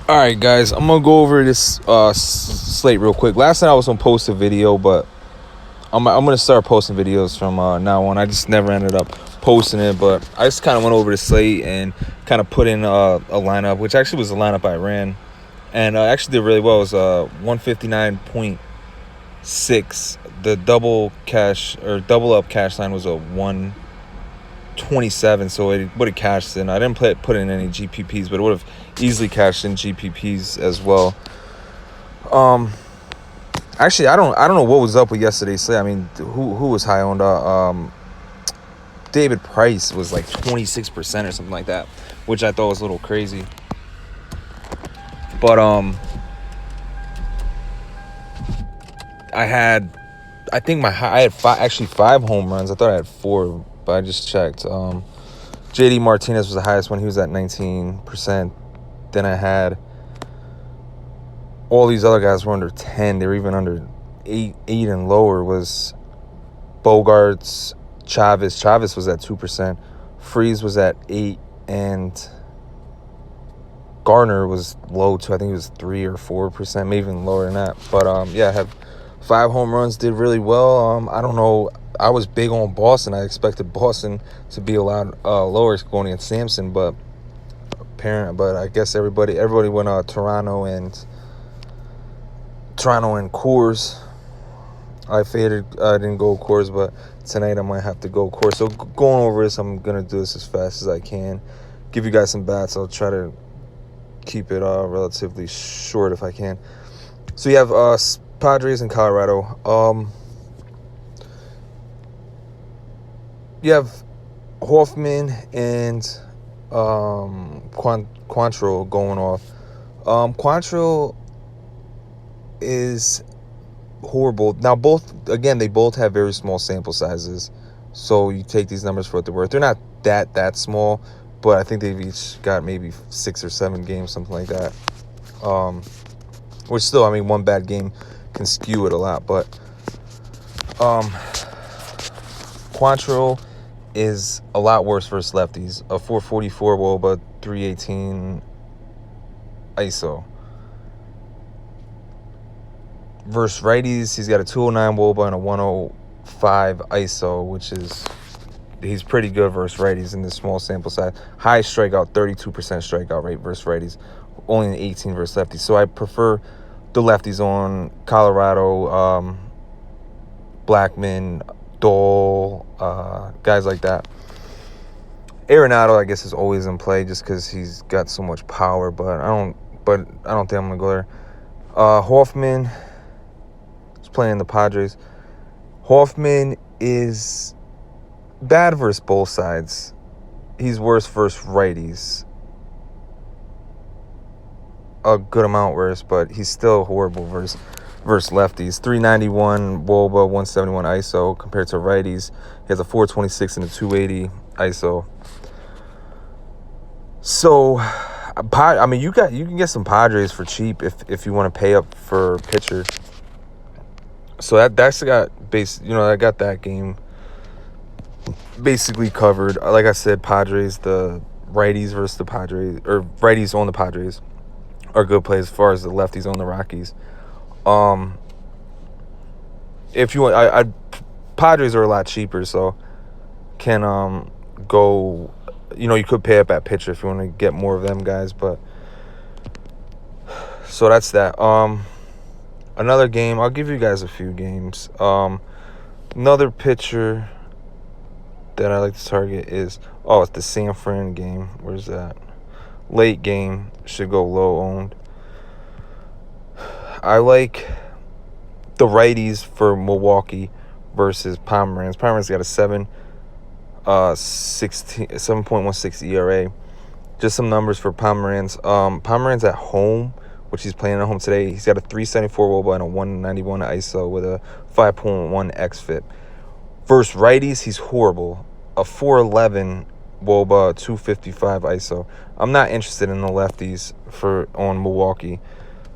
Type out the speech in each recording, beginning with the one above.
All right, guys, I'm gonna go over this slate real quick. Last night I was gonna post a video, but I'm gonna start posting videos from now on. I just never ended up posting it, but I just kind of went over the slate and kind of put in a lineup, which actually was the lineup I ran, and actually did really well. It was 159.6. The double double up cash line was a 127, so it would have cashed in. I didn't put in any GPPs, but it would have easily cashed in GPPs as well. Actually, I don't know what was up with yesterday's slate. I mean, who was high on David Price was like 26% or something like that, which I thought was a little crazy. But I had five home runs. I thought I had four, but I just checked. JD Martinez was the highest one. He was at 19%. Then I had all these other guys were under 10. They were even under 8 and lower. Was Bogarts, Chavez. Chavez was at 2%. Freeze was at 8, and Garner was low too. I think it was 3 or 4%, maybe even lower than that. But I had 5 home runs. Did really well. I don't know. I was big on Boston. I expected Boston to be a lot lower going against Sampson, but I guess everybody went Toronto and Coors. I faded. I didn't go Coors, but tonight I might have to go Coors. So going over this, I'm gonna do this as fast as I can. Give you guys some bats. I'll try to keep it relatively short if I can. So you have Padres and Colorado. You have Hoffman and Quantrill going off. Quantrill is horrible. Now they both have very small sample sizes, so you take these numbers for what they're worth. They're not that small, but I think they've each got maybe 6 or 7 games, something like that. Which still, I mean, one bad game can skew it a lot, but Quantrill is a lot worse versus lefties. A 444 WOBA, 318 ISO. Versus righties, he's got a 209 WOBA and a 105 ISO, which is, he's pretty good versus righties in this small sample size. High strikeout, 32% strikeout rate versus righties. Only an 18 versus lefties. So I prefer the lefties on Colorado, Blackman, Dole, guys like that. Arenado, I guess, is always in play just because he's got so much power, but I don't think I'm gonna go there. Hoffman is playing the Padres. Hoffman is bad versus both sides. He's worse versus righties. A good amount worse, but he's still horrible versus lefties. 391 WOBA, 171 ISO compared to righties. He has a 426 and a 280 ISO. So, I mean, you can get some Padres for cheap if you want to pay up for pitcher. So that's got I got that game basically covered. Like I said, Padres, the righties versus the Padres, or righties on the Padres, are good plays as far as the lefties on the Rockies. If you want, Padres are a lot cheaper, so can go. You could pay up at pitcher if you want to get more of them guys, but so that's that. Another game, I'll give you guys a few games. Another pitcher that I like to target is it's the San Fran game. Where's that? Late game, should go low owned. I like the righties for Milwaukee versus Pomeranz. Pomeranz got a 7.16 ERA. Just some numbers for Pomeranz. Pomeranz at home, which he's playing at home today, he's got a 374 WOBA and a 191 ISO with a 5.1 xFIP. Versus righties, he's horrible. A 411 WOBA, 255 ISO. I'm not interested in the lefties on Milwaukee.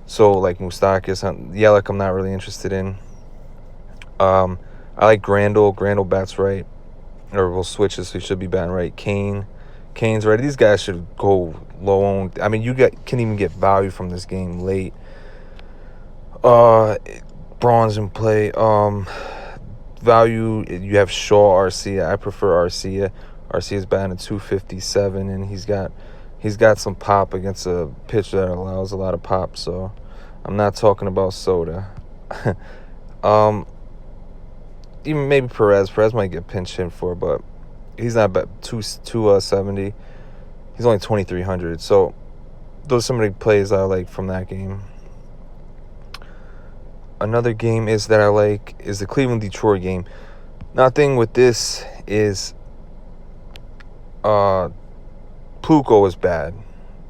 So, like Moustakas, Yelich, I'm not really interested in. I like Grandal. Grandal bats right. Or will switch it, so he should be batting right. Kane Kane's ready. These guys should go low owned. I mean, can even get value from this game late. Braun's in play. Value, you have Shaw, Arcia. I prefer Arcia. Arcia's batting at 257, and he's got some pop against a pitch that allows a lot of pop. So I'm not talking about Soda. Even maybe Perez. Perez might get pinch hit for, but he's not bad. 270. He's only 2,300. So those are some of the plays I like from that game. Another game that I like is the Cleveland-Detroit game. Nothing with this is Pluko is bad.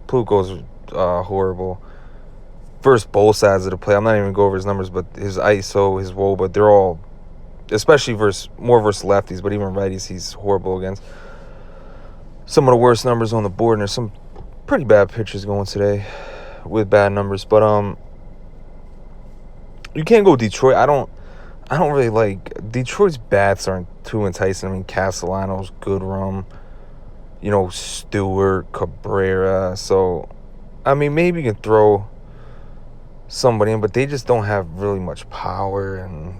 Pluko's horrible. Versus both sides of the play. I'm not even going to go over his numbers, but his ISO, his WOBA, they're all, especially more versus lefties, but even righties, he's horrible against. Some of the worst numbers on the board, and there's some pretty bad pitchers going today with bad numbers. But you can't go Detroit. I don't really like Detroit's bats aren't too enticing. I mean, Castellanos, Goodrum, Stewart, Cabrera. So, I mean, maybe you can throw somebody in, but they just don't have really much power, and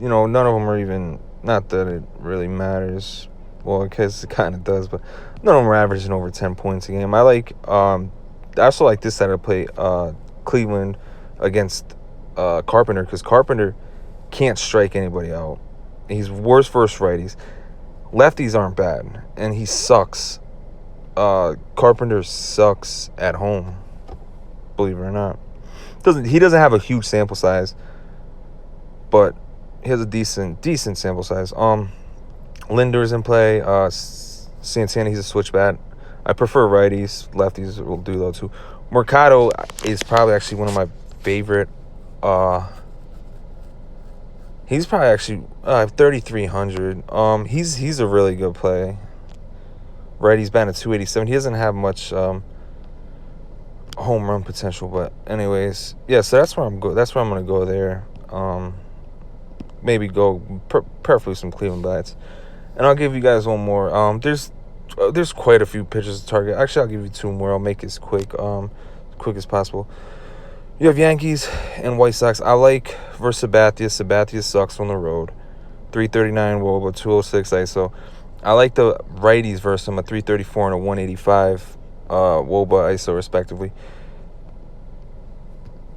none of them are even. Not that it really matters. Well, I guess it kind of does, but none of them are averaging over 10 points a game. I like. I also like this side of play. Cleveland against Carpenter, because Carpenter can't strike anybody out. He's worse versus righties. Lefties aren't bad, and he sucks. Carpenter sucks at home, believe it or not. He doesn't have a huge sample size, but he has a decent sample size. Linder's in play. Santana, he's a switch bat. I prefer righties. Lefties will do though too. Mercado is probably actually one of my favorite. He's probably actually 3,300. He's a really good play. Righty's batting at 287. He doesn't have much home run potential, but anyways, yeah. So that's where I'm gonna go there. Maybe go preferably some Cleveland bats, and I'll give you guys one more. There's quite a few pitchers to target. Actually, I'll give you two more. I'll make it quick as possible. You have Yankees and White Sox. I like versus Sabathia. Sabathia sucks on the road. 339 WOBA, 206 ISO. I like the righties versus him, a 334 and a 185 WOBA ISO respectively.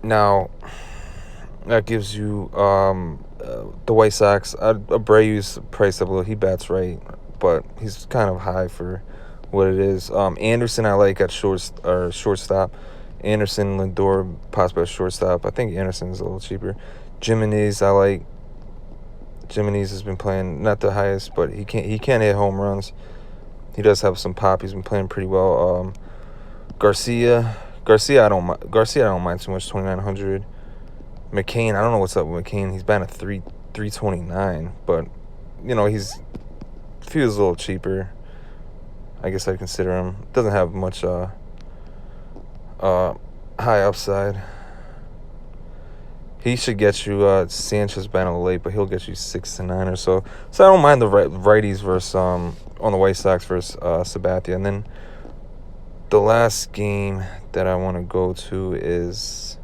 Now, that gives you the White Sox. Abreu's priced up a little. He bats right, but he's kind of high for what it is. Anderson I like at shortstop. Anderson, Lindor, possibly at shortstop. I think Anderson's a little cheaper. Jimenez I like. Jimenez has been playing not the highest, but he can't hit home runs. He does have some pop. He's been playing pretty well. Garcia I don't mind too much. 2,900. McCain, I don't know what's up with McCain. He's batting at 329, but he feels a little cheaper. I guess I'd consider him. Doesn't have much high upside. He should get you Sanchez batting a little late, but he'll get you 6 to 9 or so. So I don't mind the righties versus on the White Sox versus Sabathia. And then the last game that I want to go to is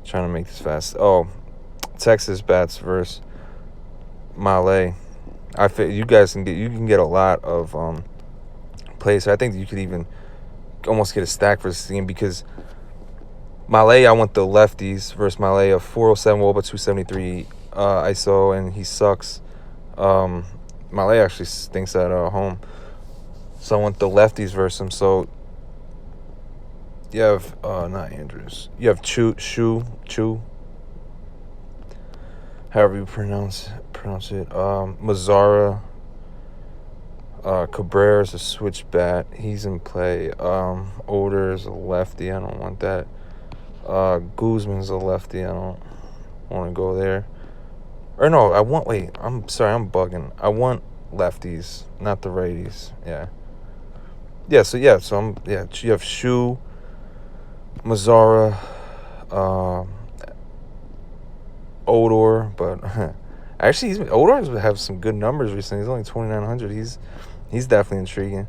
trying to make this fast. Texas bats versus Malay. You can get a lot of plays. So I think you could even almost get a stack for this game, because Malay, I want the lefties versus Malay, of 407 WOBA, 273 ISO, and he sucks. Malay actually stinks at home. So I want the lefties versus him. So you have not Andrews. You have Chu, however you pronounce it. Mazzara. Cabrera's a switch bat. He's in play. Oder is a lefty. I don't want that. Guzman's a lefty. I don't want to go there. Or no, I'm sorry, I'm bugging. I want lefties, not the righties. Yeah. So you have Shu, Mazzara, Odor, but actually Odor has some good numbers recently. He's only 2,900. He's definitely intriguing.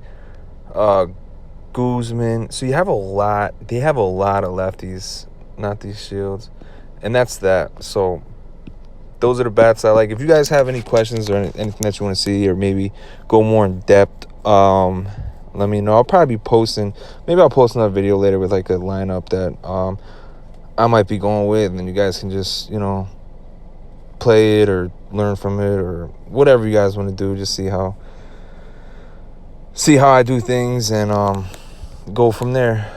Guzman. So you have a lot. They have a lot of lefties, not these Shields, and that's that. So those are the bats I like. If you guys have any questions or anything that you want to see, or maybe go more in depth, let me know. I'll probably be posting. Maybe I'll post another video later with like a lineup that I might be going with, and you guys can just play it or learn from it or whatever you guys want to do. Just see how I do things and go from there.